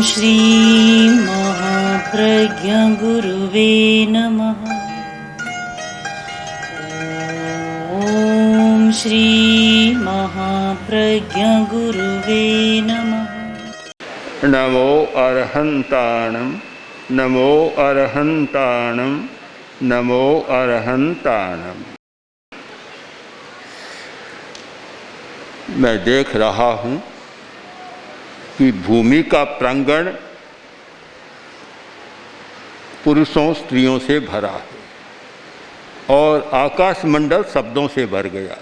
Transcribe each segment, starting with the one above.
श्री महाप्रज्ञ गुरुवे नमः। ओम श्री महाप्रज्ञ गुरुवे नमः। नमो अरहंताणं नमो अरहंताणं नमो अरहंताणं। मैं देख रहा हूँ कि भूमि का प्रांगण पुरुषों स्त्रियों से भरा है और आकाश मंडल शब्दों से भर गया।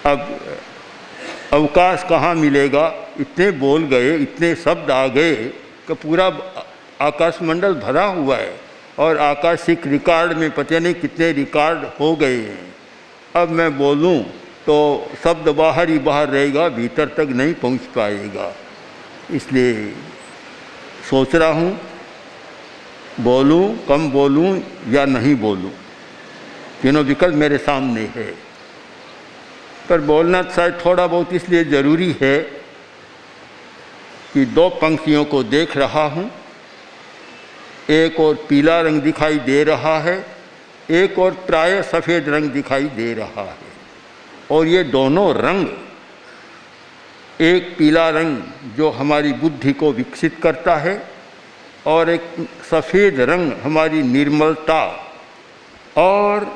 अब अवकाश कहाँ मिलेगा? इतने बोल गए, इतने शब्द आ गए कि पूरा आकाश मंडल भरा हुआ है और आकाशिक रिकॉर्ड में पता नहीं कितने रिकॉर्ड हो गए हैं। अब मैं बोलूं तो शब्द बाहर ही बाहर रहेगा, भीतर तक नहीं पहुंच पाएगा। इसलिए सोच रहा हूं बोलूं, कम बोलूं या नहीं बोलूं। तीनों विकल्प मेरे सामने है, पर बोलना शायद थोड़ा बहुत इसलिए ज़रूरी है कि दो पंक्तियों को देख रहा हूं। एक और पीला रंग दिखाई दे रहा है, एक और प्राय सफ़ेद रंग दिखाई दे रहा है। और ये दोनों रंग, एक पीला रंग जो हमारी बुद्धि को विकसित करता है और एक सफ़ेद रंग हमारी निर्मलता और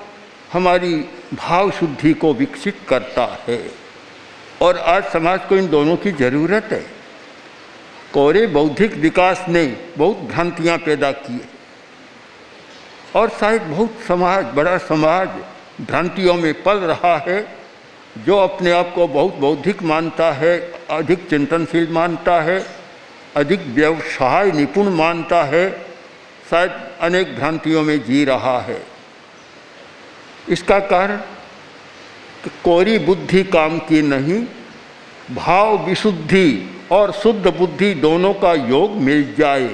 हमारी भाव शुद्धि को विकसित करता है। और आज समाज को इन दोनों की ज़रूरत है। कोरे बौद्धिक विकास ने बहुत भ्रांतियाँ पैदा की और शायद बहुत समाज, बड़ा समाज भ्रांतियों में पल रहा है। जो अपने आप को बहुत बौद्धिक मानता है, अधिक चिंतनशील मानता है, अधिक व्यवसाय निपुण मानता है, शायद अनेक भ्रांतियों में जी रहा है। इसका कारण कि कोरी बुद्धि काम की नहीं, भाव विशुद्धि और शुद्ध बुद्धि दोनों का योग मिल जाए।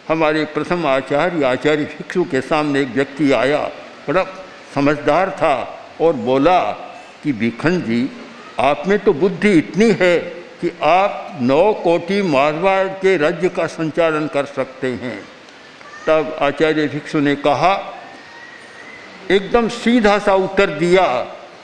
हमारे प्रथम आचार्य भिक्षु के सामने एक व्यक्ति आया, बड़ा समझदार था और बोला कि भिखन जी, आप में तो बुद्धि इतनी है कि आप 9 कोटि मारवाड़ के राज्य का संचालन कर सकते हैं। तब आचार्य भिक्षु ने कहा, एकदम सीधा सा उत्तर दिया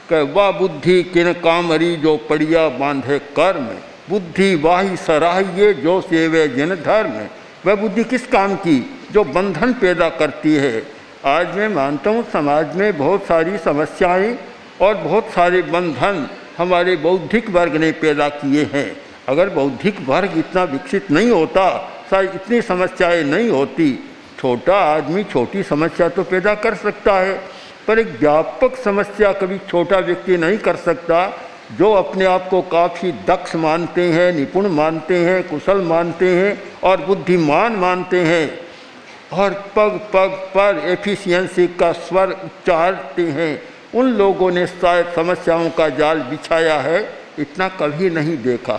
कि वाह बुद्धि किन कामरी जो पड़िया बांधे कर्म, बुद्धि वाही सराहिए जो सेवे जन धर्म। वह बुद्धि किस काम की? जो बंधन पैदा करती है। आज मैं मानता हूँ समाज में बहुत सारी समस्याएं और बहुत सारे बंधन हमारे बौद्धिक वर्ग ने पैदा किए हैं। अगर बौद्धिक वर्ग इतना विकसित नहीं होता, शायद इतनी समस्याएं नहीं होती। छोटा आदमी छोटी समस्या तो पैदा कर सकता है, पर एक व्यापक समस्या कभी छोटा व्यक्ति नहीं कर सकता। जो अपने आप को काफ़ी दक्ष मानते हैं, निपुण मानते हैं, कुशल मानते हैं और बुद्धिमान मानते हैं और पग पग पर एफिशिएंसी का स्वर उच्चारते हैं, उन लोगों ने शायद समस्याओं का जाल बिछाया है, इतना कभी नहीं देखा।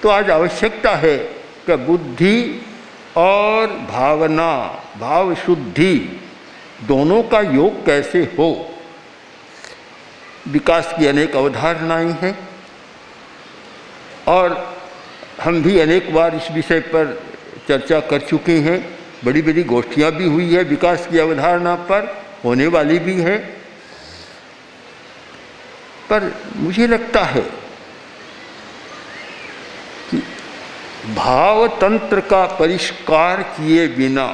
तो आज आवश्यकता है कि बुद्धि और भावना, भाव शुद्धि दोनों का योग कैसे हो। विकास की अनेक अवधारणाएं हैं और हम भी अनेक बार इस विषय पर चर्चा कर चुके हैं। बड़ी बड़ी गोष्ठियां भी हुई है विकास की अवधारणा पर, होने वाली भी है। पर मुझे लगता है कि भाव तंत्र का परिष्कार किए बिना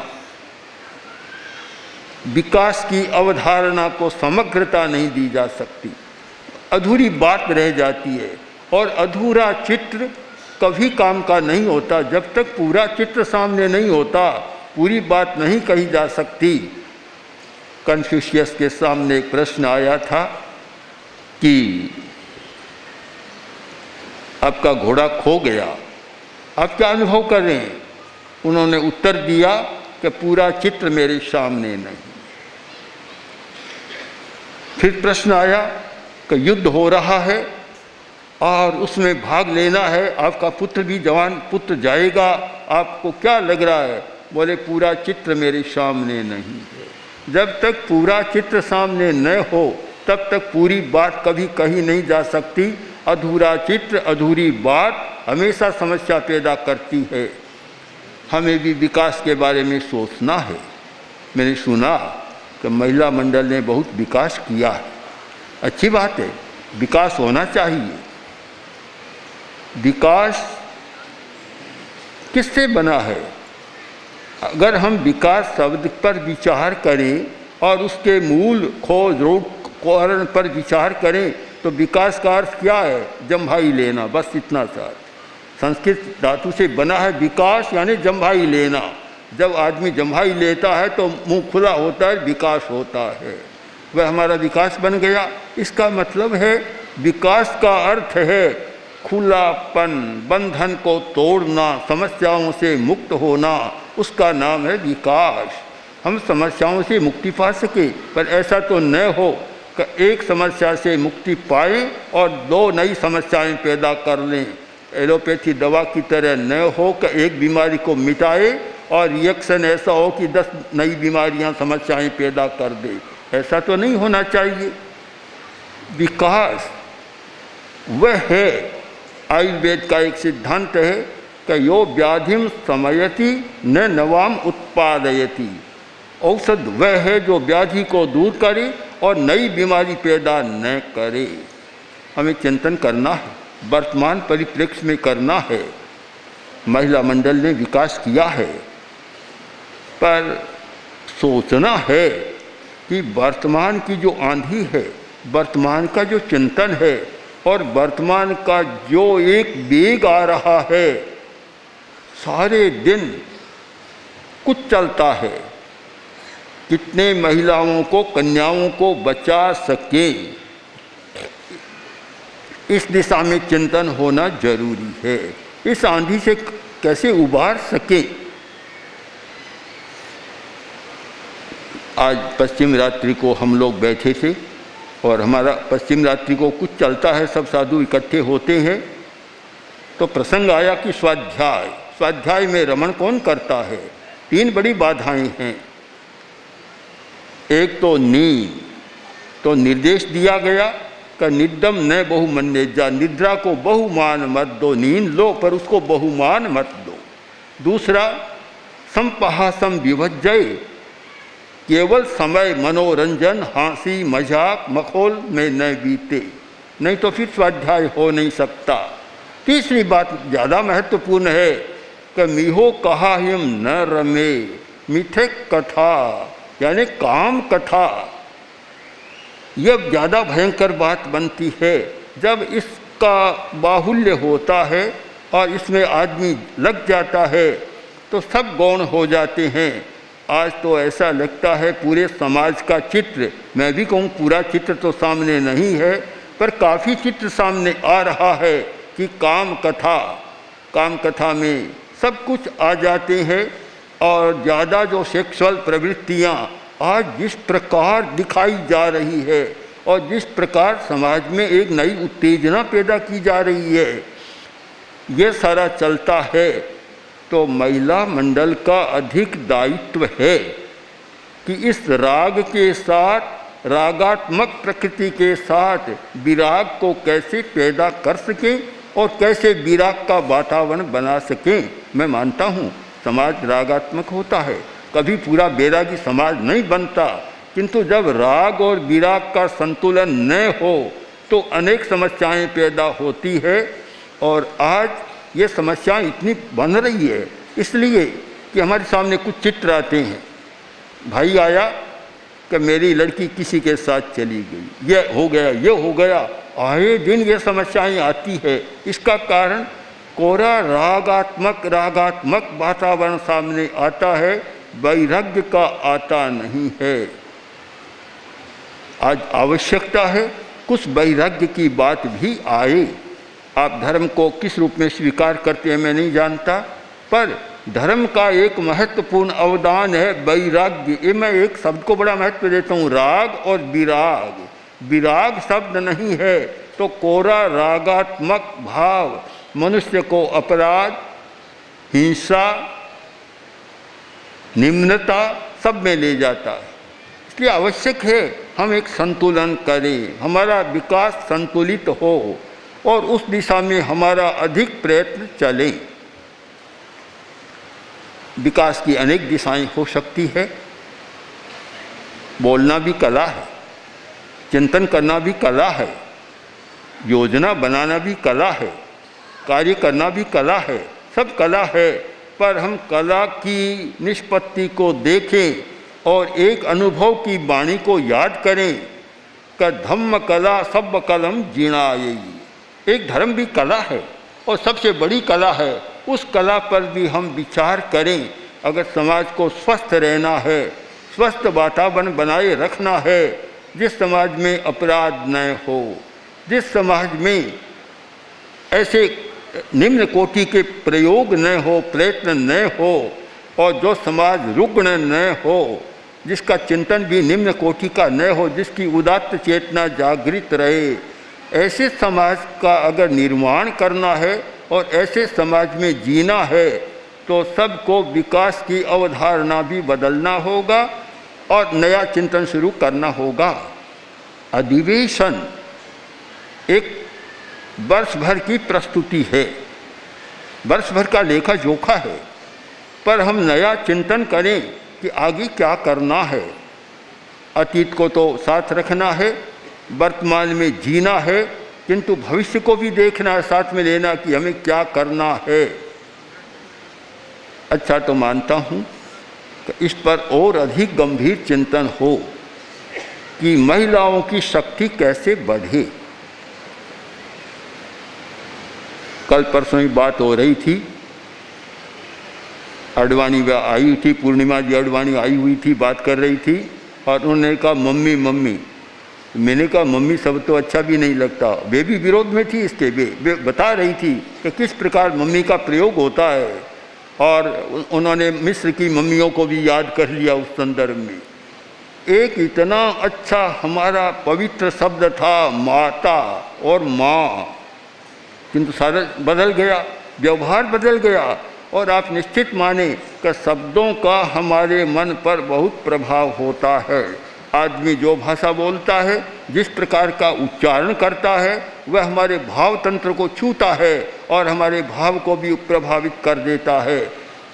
विकास की अवधारणा को समग्रता नहीं दी जा सकती। अधूरी बात रह जाती है और अधूरा चित्र कभी काम का नहीं होता। जब तक पूरा चित्र सामने नहीं होता, पूरी बात नहीं कही जा सकती। कन्फ्यूशियस के सामने एक प्रश्न आया था कि आपका घोड़ा खो गया, आप क्या अनुभव कर रहे हैं? उन्होंने उत्तर दिया कि पूरा चित्र मेरे सामने नहीं। फिर प्रश्न आया कि युद्ध हो रहा है और उसमें भाग लेना है, आपका पुत्र भी जवान पुत्र जाएगा, आपको क्या लग रहा है? बोले पूरा चित्र मेरे सामने नहीं है। जब तक पूरा चित्र सामने न हो तब तक पूरी बात कभी कही नहीं जा सकती। अधूरा चित्र, अधूरी बात हमेशा समस्या पैदा करती है। हमें भी विकास के बारे में सोचना है। मैंने सुना कि महिला मंडल ने बहुत विकास किया है। अच्छी बात है, विकास होना चाहिए। विकास किससे बना है? अगर हम विकास शब्द पर विचार करें और उसके मूल खोज रूट कारण पर विचार करें तो विकास का अर्थ क्या है? जम्भाई लेना, बस इतना सा। संस्कृत धातु से बना है विकास, यानी जम्भाई लेना। जब आदमी जम्भाई लेता है तो मुंह खुला होता है, विकास होता है। वह हमारा विकास बन गया। इसका मतलब है विकास का अर्थ है खुलापन, बंधन को तोड़ना, समस्याओं से मुक्त होना, उसका नाम है विकास। हम समस्याओं से मुक्ति पा सके, पर ऐसा तो न हो कि एक समस्या से मुक्ति पाएं और दो नई समस्याएं पैदा कर लें। एलोपैथी दवा की तरह न हो कि एक बीमारी को मिटाए और रिएक्शन ऐसा हो कि 10 नई बीमारियां, समस्याएं पैदा कर दे। ऐसा तो नहीं होना चाहिए। विकास वह है, आयुर्वेद का एक सिद्धांत है कि यो व्याधिम समयति न नवाम उत्पादयति। औषध वह है जो व्याधि को दूर करे और नई बीमारी पैदा न करे। हमें चिंतन करना है, वर्तमान परिप्रेक्ष्य में करना है। महिला मंडल ने विकास किया है, पर सोचना है कि वर्तमान की जो आंधी है, वर्तमान का जो चिंतन है और वर्तमान का जो एक वेग आ रहा है, सारे दिन कुछ चलता है। कितने महिलाओं को, कन्याओं को बचा सके, इस दिशा में चिंतन होना जरूरी है। इस आंधी से कैसे उबार सके। आज पश्चिम रात्रि को हम लोग बैठे थे और हमारा पश्चिम रात्रि को कुछ चलता है, सब साधु इकट्ठे होते हैं, तो प्रसंग आया कि स्वाध्याय में रमण कौन करता है? 3 बड़ी बाधाएं हैं। एक तो नींद, तो निर्देश दिया गया कि निद्रम न बहुमन्येजा, निद्रा को बहुमान मत दो, नींद लो पर उसको बहुमान मत दो। दूसरा संपहासम विभज्जय, केवल समय मनोरंजन, हंसी मजाक मखौल में न बीते, नहीं तो फिर स्वाध्याय हो नहीं सकता। तीसरी बात ज़्यादा महत्वपूर्ण है कि मीहो कहा हिम न रमे, मिथे कथा यानी काम कथा। यह ज़्यादा भयंकर बात बनती है जब इसका बाहुल्य होता है और इसमें आदमी लग जाता है तो सब गौण हो जाते हैं। आज तो ऐसा लगता है पूरे समाज का चित्र, मैं भी कहूँ पूरा चित्र तो सामने नहीं है, पर काफ़ी चित्र सामने आ रहा है कि काम कथा में सब कुछ आ जाते हैं। और ज़्यादा जो सेक्सुअल प्रवृत्तियाँ आज जिस प्रकार दिखाई जा रही है और जिस प्रकार समाज में एक नई उत्तेजना पैदा की जा रही है, ये सारा चलता है। तो महिला मंडल का अधिक दायित्व है कि इस राग के साथ, रागात्मक प्रकृति के साथ विराग को कैसे पैदा कर सकें और कैसे विराग का वातावरण बना सकें। मैं मानता हूँ समाज रागात्मक होता है, कभी पूरा वैरागी समाज नहीं बनता, किंतु जब राग और विराग का संतुलन न हो तो अनेक समस्याएं पैदा होती है। और आज ये समस्याएं इतनी बन रही है इसलिए कि हमारे सामने कुछ चित्र आते हैं। भाई आया कि मेरी लड़की किसी के साथ चली गई, ये हो गया, ये हो गया। आए दिन ये समस्याएं आती है। इसका कारण कोरा रागात्मक वातावरण सामने आता है, वैराग्य का आता नहीं है। आज आवश्यकता है कुछ वैराग्य की बात भी आए। आप धर्म को किस रूप में स्वीकार करते हैं मैं नहीं जानता, पर धर्म का एक महत्वपूर्ण अवदान है वैराग्य। ये मैं एक शब्द को बड़ा महत्व देता हूँ, राग और विराग। विराग शब्द नहीं है तो कोरा रागात्मक भाव मनुष्य को अपराध, हिंसा, निम्नता सब में ले जाता है। इसलिए आवश्यक है हम एक संतुलन करें, हमारा विकास संतुलित हो और उस दिशा में हमारा अधिक प्रयत्न चले। विकास की अनेक दिशाएं हो सकती है। बोलना भी कला है, चिंतन करना भी कला है, योजना बनाना भी कला है, कार्य करना भी कला है, सब कला है। पर हम कला की निष्पत्ति को देखें और एक अनुभव की वाणी को याद करें कि धम्म कला सब कलम जीणायि। एक धर्म भी कला है और सबसे बड़ी कला है। उस कला पर भी हम विचार करें। अगर समाज को स्वस्थ रहना है, स्वस्थ वातावरण बनाए रखना है, जिस समाज में अपराध न हो, जिस समाज में ऐसे निम्न कोटि के प्रयोग न हो, प्रयत्न न हो, और जो समाज रुग्ण न हो, जिसका चिंतन भी निम्न कोटि का न हो, जिसकी उदात्त चेतना जागृत रहे, ऐसे समाज का अगर निर्माण करना है और ऐसे समाज में जीना है तो सबको विकास की अवधारणा भी बदलना होगा और नया चिंतन शुरू करना होगा। अधिवेशन एक वर्ष भर की प्रस्तुति है, वर्ष भर का लेखा जोखा है, पर हम नया चिंतन करें कि आगे क्या करना है। अतीत को तो साथ रखना है, वर्तमान में जीना है, किंतु भविष्य को भी देखना है, साथ में लेना कि हमें क्या करना है। अच्छा, तो मानता हूँ कि इस पर और अधिक गंभीर चिंतन हो कि महिलाओं की शक्ति कैसे बढ़े। कल परसों ही बात हो रही थी, अडवाणी आई थी, पूर्णिमा जी अडवाणी आई हुई थी, बात कर रही थी और उन्होंने कहा मम्मी मम्मी। मैंने कहा मम्मी सब तो अच्छा भी नहीं लगता। वे भी विरोध में थी इसके। वे बता रही थी कि किस प्रकार मम्मी का प्रयोग होता है और उन्होंने मिस्र की मम्मियों को भी याद कर लिया उस संदर्भ में। एक इतना अच्छा हमारा पवित्र शब्द था माता और माँ, किंतु सारा बदल गया, व्यवहार बदल गया। और आप निश्चित माने कि शब्दों का हमारे मन पर बहुत प्रभाव होता है। आदमी जो भाषा बोलता है, जिस प्रकार का उच्चारण करता है, वह हमारे भाव तंत्र को छूता है और हमारे भाव को भी प्रभावित कर देता है।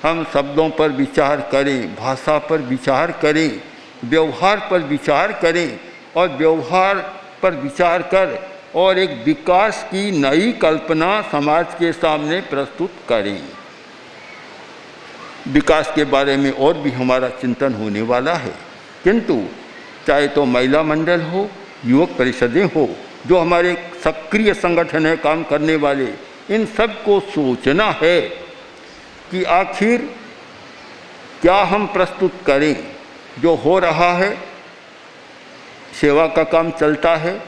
हम शब्दों पर विचार करें, भाषा पर विचार करें, व्यवहार पर विचार करें और व्यवहार पर विचार कर और एक विकास की नई कल्पना समाज के सामने प्रस्तुत करें। विकास के बारे में और भी हमारा चिंतन होने वाला है, किंतु चाहे तो महिला मंडल हो, युवक परिषदें हो, जो हमारे सक्रिय संगठन है काम करने वाले, इन सब को सोचना है कि आखिर क्या हम प्रस्तुत करें। जो हो रहा है, सेवा का काम चलता है,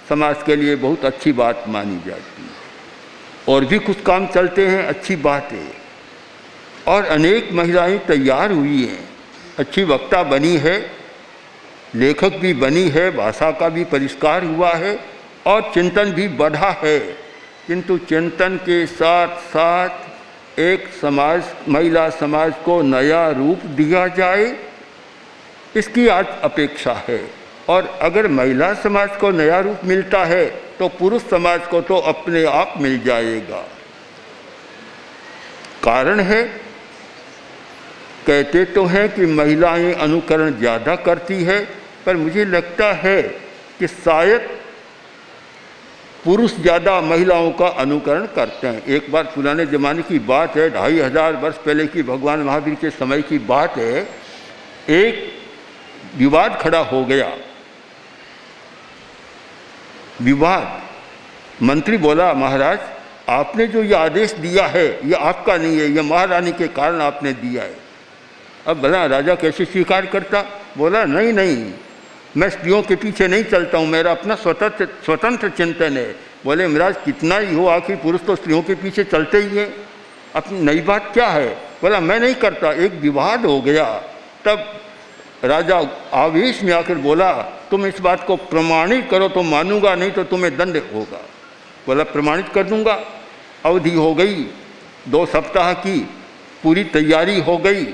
समाज के लिए बहुत अच्छी बात मानी जाती है। और भी कुछ काम चलते हैं, अच्छी बात है। और अनेक महिलाएं तैयार हुई हैं, अच्छी वक्ता बनी है, लेखक भी बनी है, भाषा का भी परिष्कार हुआ है और चिंतन भी बढ़ा है। किंतु चिंतन के साथ साथ एक समाज, महिला समाज को नया रूप दिया जाए, इसकी आज अपेक्षा है। और अगर महिला समाज को नया रूप मिलता है तो पुरुष समाज को तो अपने आप मिल जाएगा। कारण है, कहते तो हैं कि महिलाएं अनुकरण ज़्यादा करती है, पर मुझे लगता है कि शायद पुरुष ज़्यादा महिलाओं का अनुकरण करते हैं। एक बार पुराने ज़माने की बात है, 2500 वर्ष पहले की, भगवान महावीर के समय की बात है। एक विवाद खड़ा हो गया। विवाद, मंत्री बोला महाराज आपने जो ये आदेश दिया है ये आपका नहीं है, ये महारानी के कारण आपने दिया है। अब भला राजा कैसे स्वीकार करता? बोला नहीं नहीं, मैं स्त्रियों के पीछे नहीं चलता हूँ, मेरा अपना स्वतंत्र चिंतन है। बोले महाराज कितना ही हो, आखिर पुरुष तो स्त्रियों के पीछे चलते ही हैं, अपनी नई बात क्या है? बोला मैं नहीं करता। एक विवाद हो गया। तब राजा आवेश में आकर बोला तुम इस बात को प्रमाणित करो तो मानूंगा, नहीं तो तुम्हें दंड होगा। बोला प्रमाणित कर दूंगा। अवधि हो गई, 2 सप्ताह की पूरी तैयारी हो गई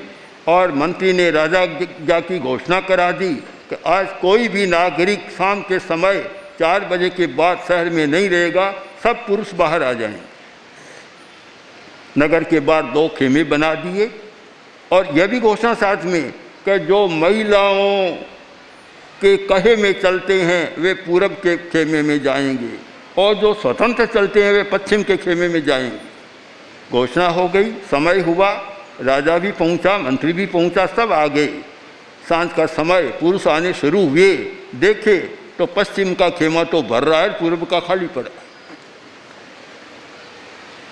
और मंत्री ने राजा की घोषणा करा दी कि आज कोई भी नागरिक शाम के समय 4 बजे के बाद शहर में नहीं रहेगा, सब पुरुष बाहर आ जाएं। नगर के बाहर 2 खेमे बना दिए और यह भी घोषणा साथ में कि जो महिलाओं के कहे में चलते हैं वे पूरब के खेमे में जाएंगे और जो स्वतंत्र चलते हैं वे पश्चिम के खेमे में जाएंगे। घोषणा हो गई, समय हुआ, राजा भी पहुंचा, मंत्री भी पहुंचा, सब आ गए। सांझ का समय, पुरुष आने शुरू हुए, देखे तो पश्चिम का खेमा तो भर रहा है, पूर्व का खाली पड़ा।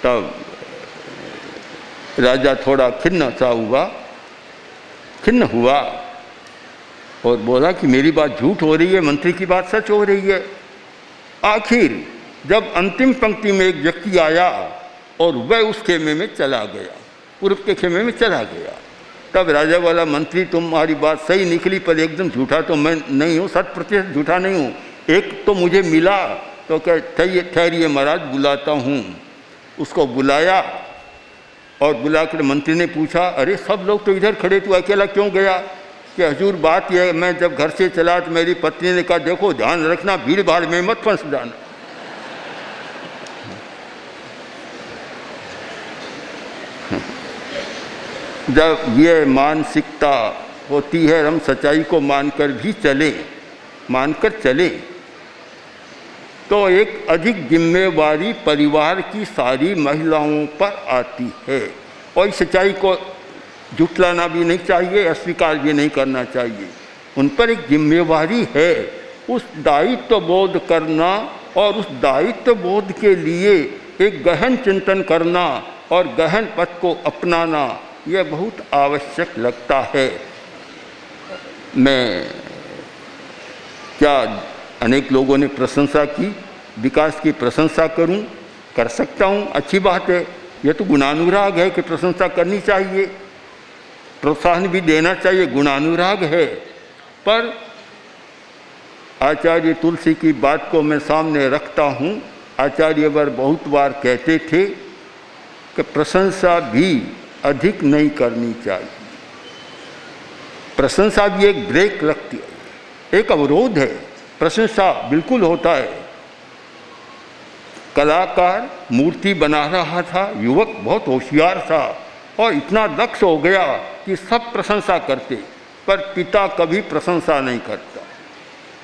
तब राजा थोड़ा खिन्न हुआ और बोला कि मेरी बात झूठ हो रही है, मंत्री की बात सच हो रही है। आखिर जब अंतिम पंक्ति में एक व्यक्ति आया और वह उस खेमे में चला गया, पूर्व के खेमे में चला गया, तब राजा वाला, मंत्री तुम्हारी बात सही निकली पर एकदम झूठा तो मैं नहीं हूँ, 100% झूठा नहीं हूँ। एक तो मुझे मिला तो क्या ठहरिए महाराज, बुलाता हूँ। उसको बुलाया और बुलाकर मंत्री ने पूछा, अरे सब लोग तो इधर खड़े, तू अकेला क्यों गया? कि हजूर बात यह है, मैं जब घर से चला तो मेरी पत्नी ने कहा देखो ध्यान रखना, भीड़ भाड़ में मत फंस जाना। जब ये मानसिकता होती है, हम सच्चाई को मानकर चले तो एक अधिक जिम्मेवारी परिवार की सारी महिलाओं पर आती है। और सच्चाई को झुठलाना भी नहीं चाहिए, अस्वीकार भी नहीं करना चाहिए। उन पर एक जिम्मेवारी है, उस दायित्व बोध करना और उस दायित्व बोध के लिए एक गहन चिंतन करना और गहन पथ को अपनाना, यह बहुत आवश्यक लगता है। मैं क्या अनेक लोगों ने प्रशंसा की, विकास की प्रशंसा कर सकता हूँ, अच्छी बात है। यह तो गुणानुराग है कि प्रशंसा करनी चाहिए, प्रोत्साहन भी देना चाहिए, गुणानुराग है। पर आचार्य तुलसी की बात को मैं सामने रखता हूँ। आचार्यवर बहुत बार कहते थे कि प्रशंसा भी अधिक नहीं करनी चाहिए। प्रशंसा भी एक ब्रेक लगती है, एक अवरोध है। प्रशंसा बिल्कुल होता है। कलाकार मूर्ति बना रहा था, युवक बहुत होशियार था और इतना दक्ष हो गया कि सब प्रशंसा करते, पर पिता कभी प्रशंसा नहीं करता।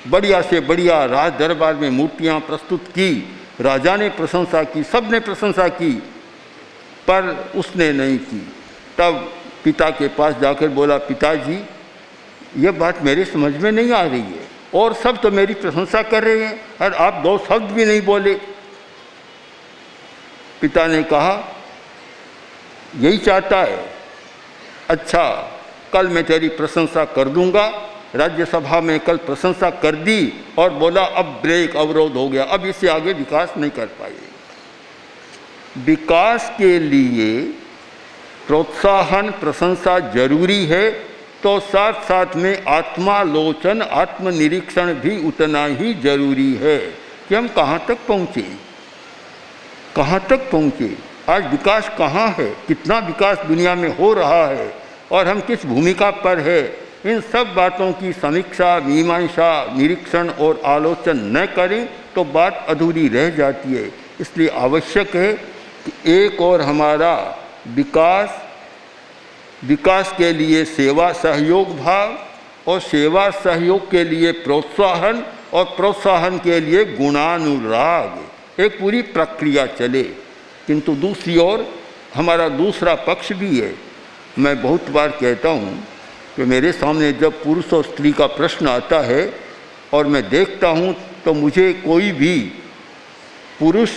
बढ़िया से बढ़िया राज दरबार में मूर्तियां प्रस्तुत की, राजा ने प्रशंसा की, सब ने प्रशंसा की, पर उसने नहीं की। तब पिता के पास जाकर बोला, पिताजी ये बात मेरे समझ में नहीं आ रही है, और सब तो मेरी प्रशंसा कर रहे हैं और आप 2 शब्द भी नहीं बोले। पिता ने कहा, यही चाहता है, अच्छा कल मैं तेरी प्रशंसा कर दूंगा। राज्यसभा में कल प्रशंसा कर दी और बोला अब ब्रेक, अवरोध हो गया, अब इससे आगे विकास नहीं कर पाएंगे। विकास के लिए प्रोत्साहन, प्रशंसा जरूरी है, तो साथ साथ में आत्मालोचन, आत्मनिरीक्षण भी उतना ही जरूरी है कि हम कहाँ तक पहुँचे, आज विकास कहाँ है, कितना विकास दुनिया में हो रहा है और हम किस भूमिका पर है। इन सब बातों की समीक्षा, मीमांसा, निरीक्षण और आलोचन न करें तो बात अधूरी रह जाती है। इसलिए आवश्यक है कि एक और हमारा विकास के लिए सेवा सहयोग भाव और सेवा सहयोग के लिए प्रोत्साहन और प्रोत्साहन के लिए गुणानुराग, एक पूरी प्रक्रिया चले। किंतु दूसरी ओर हमारा दूसरा पक्ष भी है। मैं बहुत बार कहता हूँ कि मेरे सामने जब पुरुष और स्त्री का प्रश्न आता है और मैं देखता हूँ तो मुझे कोई भी पुरुष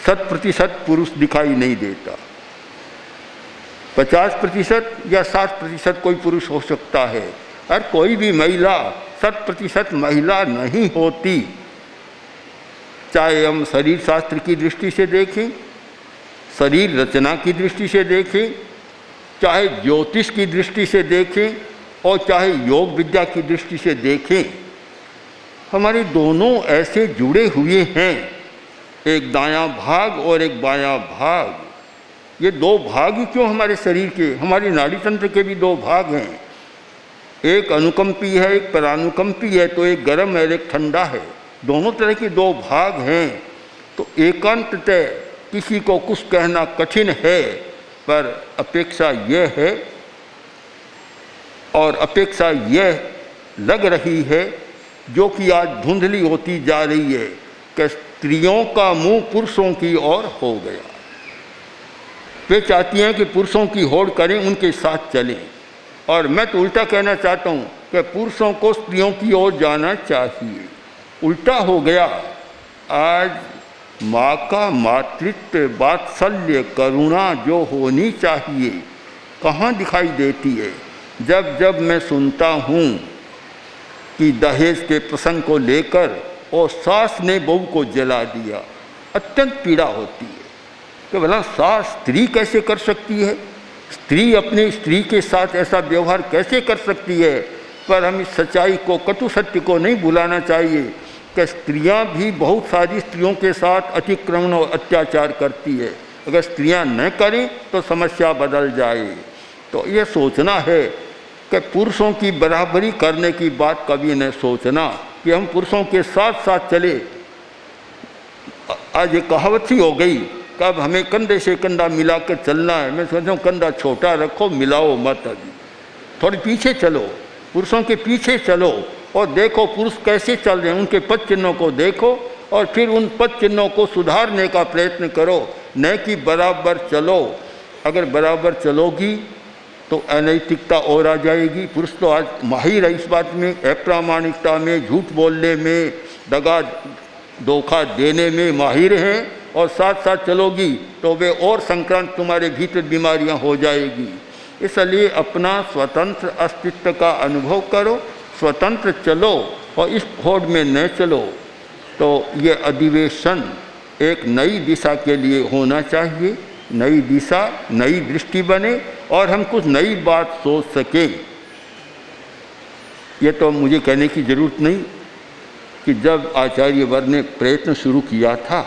100% पुरुष दिखाई नहीं देता। 50% या 60% कोई पुरुष हो सकता है, और कोई भी महिला 100% महिला नहीं होती। चाहे हम शरीर शास्त्र की दृष्टि से देखें, शरीर रचना की दृष्टि से देखें, चाहे ज्योतिष की दृष्टि से देखें और चाहे योग विद्या की दृष्टि से देखें, हमारे दोनों ऐसे जुड़े हुए हैं, एक दायां भाग और एक बायां भाग। ये 2 भाग ही क्यों हमारे शरीर के, हमारी नाड़ी तंत्र के भी 2 भाग हैं। एक अनुकंपी है, एक परानुकंपी है, तो एक गर्म है, एक ठंडा है। दोनों तरह के 2 भाग हैं। तो एकांततः किसी को कुछ कहना कठिन है, पर अपेक्षा यह है और अपेक्षा यह लग रही है, जो कि आज धुंधली होती जा रही है, कि स्त्रियों का मुंह पुरुषों की ओर हो गया। वे चाहती हैं कि पुरुषों की होड़ करें, उनके साथ चलें, और मैं तो उल्टा कहना चाहता हूँ कि पुरुषों को स्त्रियों की ओर जाना चाहिए। उल्टा हो गया। आज माँ का मातृत्व, वात्सल्य, करुणा जो होनी चाहिए कहाँ दिखाई देती है। जब जब मैं सुनता हूँ कि दहेज के प्रसंग को लेकर और सास ने बहू को जला दिया, अत्यंत पीड़ा होती है कि भला सास स्त्री कैसे कर सकती है, स्त्री अपने स्त्री के साथ ऐसा व्यवहार कैसे कर सकती है। पर हम इस सच्चाई को, कटु सत्य को नहीं भुलाना चाहिए कि स्त्रियां भी बहुत सारी स्त्रियों के साथ अतिक्रमण और अत्याचार करती है। अगर स्त्रियां न करें तो समस्या बदल जाए। तो ये सोचना है कि पुरुषों की बराबरी करने की बात कभी न सोचना कि हम पुरुषों के साथ साथ चले। आज ये कहावत सी हो गई, कब हमें कंधे से कंधा मिलाकर चलना है। मैं सोचता हूँ कंधा छोटा रखो, मिलाओ मत, अभी थोड़ी पीछे चलो, पुरुषों के पीछे चलो और देखो पुरुष कैसे चल रहे हैं, उनके पद चिन्हों को देखो और फिर उन पद चिन्हों को सुधारने का प्रयत्न करो, न कि बराबर चलो। अगर बराबर चलोगी तो अनैतिकता और आ जाएगी। पुरुष तो आज माहिर है इस बात में, अप्रामाणिकता में, झूठ बोलने में, दगा धोखा देने में माहिर हैं, और साथ साथ चलोगी तो वे और संक्रांत तुम्हारे भीतर बीमारियां हो जाएगी। इसलिए अपना स्वतंत्र अस्तित्व का अनुभव करो, स्वतंत्र चलो और इस होड़ में न चलो। तो ये अधिवेशन एक नई दिशा के लिए होना चाहिए, नई दिशा, नई दृष्टि बने और हम कुछ नई बात सोच सकें। ये तो मुझे कहने की ज़रूरत नहीं कि जब आचार्यवर ने प्रयत्न शुरू किया था,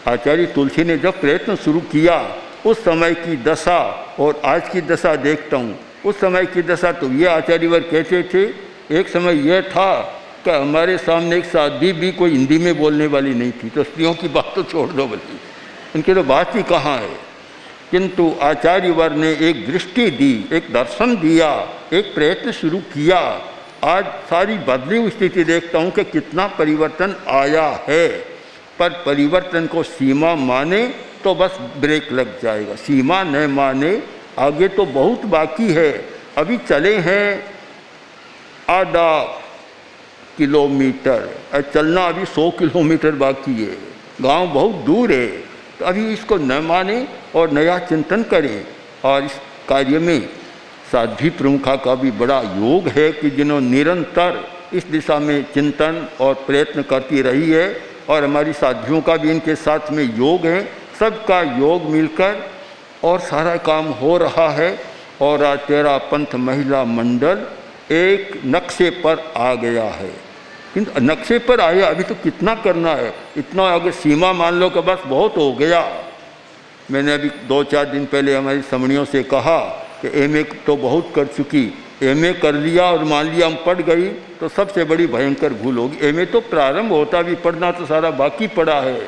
आचार्य तुलसी ने जब प्रयत्न शुरू किया, उस समय की दशा और आज की दशा देखता हूँ। उस समय की दशा तो ये आचार्यवर कहते थे, एक समय यह था कि हमारे सामने एक साध्वी भी कोई हिंदी में बोलने वाली नहीं थी, तो स्त्रियों की बात तो छोड़ दो बल्कि, उनकी तो बात ही कहाँ है। किंतु आचार्यवर ने एक दृष्टि दी, एक दर्शन दिया, एक प्रयत्न शुरू किया। आज सारी बदली हुई स्थिति देखता हूँ कि कितना परिवर्तन आया है, पर परिवर्तन को सीमा माने तो बस ब्रेक लग जाएगा, सीमा न माने आगे तो बहुत बाकी है। अभी चले हैं आधा किलोमीटर, चलना अभी 100 किलोमीटर बाकी है, गांव बहुत दूर है। तो अभी इसको न माने और नया चिंतन करें। और इस कार्य में साध्वी प्रमुखा का भी बड़ा योग है कि जिन्होंने निरंतर इस दिशा में चिंतन और प्रयत्न करती रही है, और हमारी साध्वियों का भी इनके साथ में योग है। सबका योग मिलकर और सारा काम हो रहा है। और आज तेरा पंथ महिला मंडल एक नक्शे पर आ गया है। किंतु नक्शे पर आया, अभी तो कितना करना है, इतना अगर सीमा मान लो कि बस बहुत हो गया। मैंने अभी 2-4 दिन पहले हमारी समणियों से कहा कि एमए तो बहुत कर चुकी, एमए कर लिया और मान लिया हम पढ़ गई तो सबसे बड़ी भयंकर भूल होगी। एमए तो प्रारंभ होता भी, पढ़ना तो सारा बाकी पड़ा है।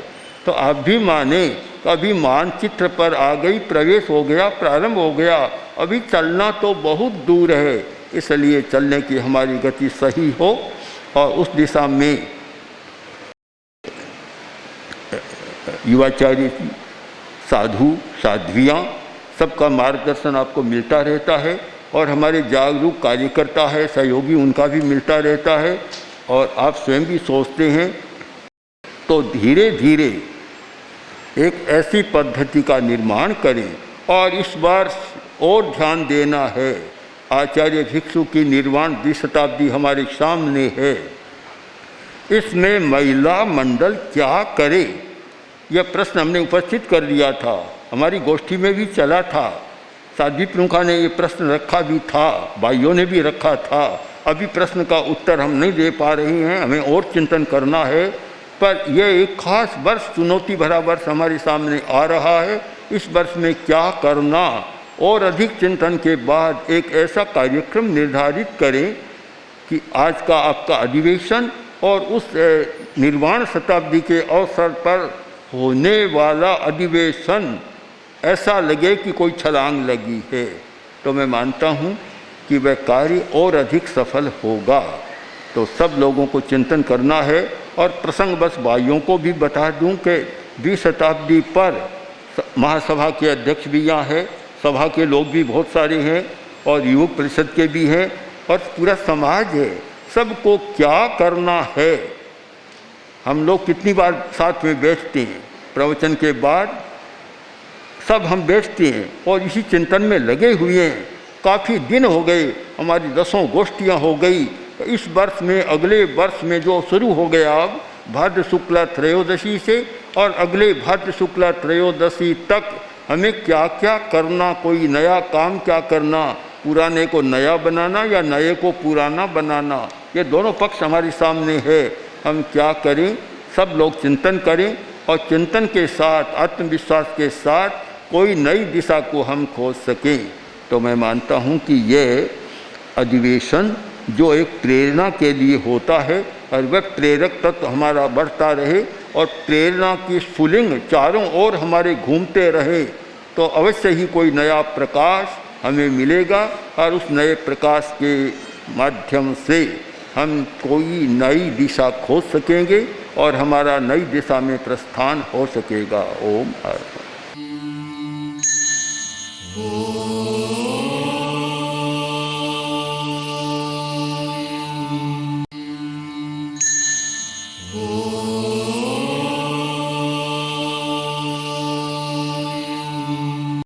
तो आप भी माने, अभी मानचित्र पर आ गई, प्रवेश हो गया, प्रारंभ हो गया, अभी चलना तो बहुत दूर है। इसलिए चलने की हमारी गति सही हो और उस दिशा में युवाचार्य, साधु, साध्वियाँ, सबका मार्गदर्शन आपको मिलता रहता है। और हमारे जागरूक कार्यकर्ता है, सहयोगी, उनका भी मिलता रहता है। और आप स्वयं भी सोचते हैं तो धीरे धीरे एक ऐसी पद्धति का निर्माण करें। और इस बार और ध्यान देना है, आचार्य भिक्षु की निर्वाण द्विशताब्दी हमारे सामने है। इसमें महिला मंडल क्या करे, यह प्रश्न हमने उपस्थित कर दिया था, हमारी गोष्ठी में भी चला था। साध्वी प्रमुखा ने ये प्रश्न रखा भी था, भाइयों ने भी रखा था। अभी प्रश्न का उत्तर हम नहीं दे पा रहे हैं, हमें और चिंतन करना है। पर यह एक खास वर्ष, चुनौती भरा वर्ष हमारे सामने आ रहा है। इस वर्ष में क्या करना, और अधिक चिंतन के बाद एक ऐसा कार्यक्रम निर्धारित करें कि आज का आपका अधिवेशन और उस निर्वाण शताब्दी के अवसर पर होने वाला अधिवेशन ऐसा लगे कि कोई छलांग लगी है, तो मैं मानता हूँ कि वह कार्य और अधिक सफल होगा। तो सब लोगों को चिंतन करना है। और प्रसंग बस भाइयों को भी बता दूं कि 20 शताब्दी पर महासभा के अध्यक्ष भी यहाँ हैं, सभा के लोग भी बहुत सारे हैं और युवक परिषद के भी हैं और पूरा समाज है। सबको क्या करना है, हम लोग कितनी बार साथ में बैठते हैं, प्रवचन के बाद सब हम बैठते हैं और इसी चिंतन में लगे हुए हैं। काफ़ी दिन हो गए, हमारी 10 गोष्ठियाँ हो गई। तो इस वर्ष में, अगले वर्ष में जो शुरू हो गया अब भाद्र शुक्ला त्रयोदशी से, और अगले भाद्र शुक्ला त्रयोदशी तक हमें क्या क्या करना, कोई नया काम क्या करना, पुराने को नया बनाना या नए को पुराना बनाना, ये दोनों पक्ष हमारे सामने है। हम क्या करें, सब लोग चिंतन करें और चिंतन के साथ, आत्मविश्वास के साथ कोई नई दिशा को हम खोज सकें। तो मैं मानता हूँ कि यह अधिवेशन जो एक प्रेरणा के लिए होता है और वह प्रेरक तत्व हमारा बढ़ता रहे और प्रेरणा की स्फुलिंग चारों ओर हमारे घूमते रहे, तो अवश्य ही कोई नया प्रकाश हमें मिलेगा और उस नए प्रकाश के माध्यम से हम कोई नई दिशा खोज सकेंगे और हमारा नई दिशा में प्रस्थान हो सकेगा। ओम हर